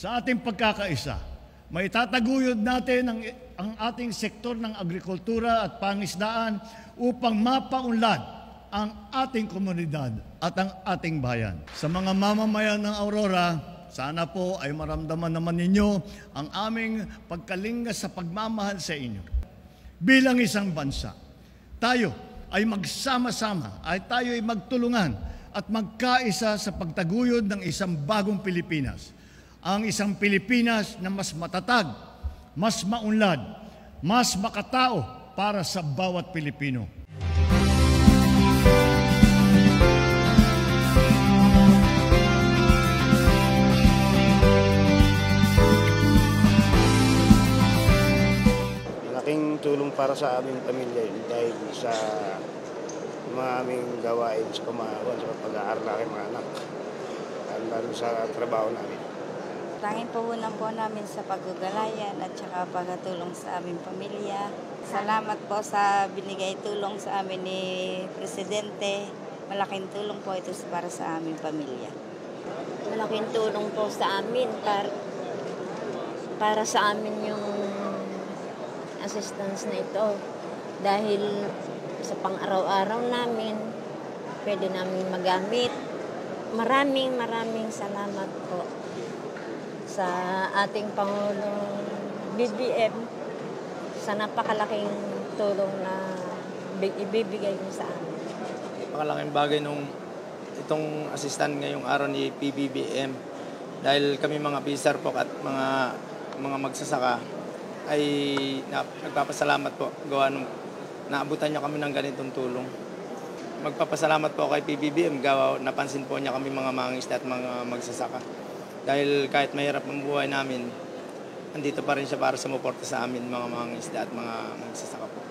sa ating pagkakaisa, maitataguyod natin ang ating sektor ng agrikultura at pangisdaan upang mapaunlad ang ating komunidad at ang ating bayan. Sa mga mamamayan ng Aurora, sana po ay maramdaman naman ninyo ang aming pagkalinga sa pagmamahal sa inyo. Bilang isang bansa, tayo ay magsama-sama, tayo ay magtulungan at magkaisa sa pagtaguyod ng isang bagong Pilipinas. Ang isang Pilipinas na mas matatag, mas maunlad, mas makatao para sa bawat Pilipino. Malaking tulong para sa aming pamilya yun dahil sa mga aming gawain sa pamahawan sa pag-aaral ng aking mga anak, lalo sa trabaho namin. Tanging puhunan po namin sa paggugalayan at saka pagtulong sa aming pamilya. Salamat po sa binigay tulong sa amin ni Presidente. Malaking tulong po ito para sa aming pamilya. Malaking tulong po sa amin para sa amin yung assistance na ito. Dahil sa pang-araw-araw namin, pwede namin magamit. Maraming salamat po sa ating Pangulong BBM sa napakalaking tulong na ibibigay niyo sa amin. Napakalaking bagay itong assistant ngayong araw ni PBBM dahil kami mga pisar po at mga magsasaka ay nagpapasalamat po gawa nung naabutan niya kami ng ganitong tulong. Magpapasalamat po kay PBBM gawa napansin po niya kami mga mangingisda at mga magsasaka. Dahil kahit mahirap ang buhay namin, andito pa rin siya para sumuporta sa amin mga mangingisda at mga magsasaka po.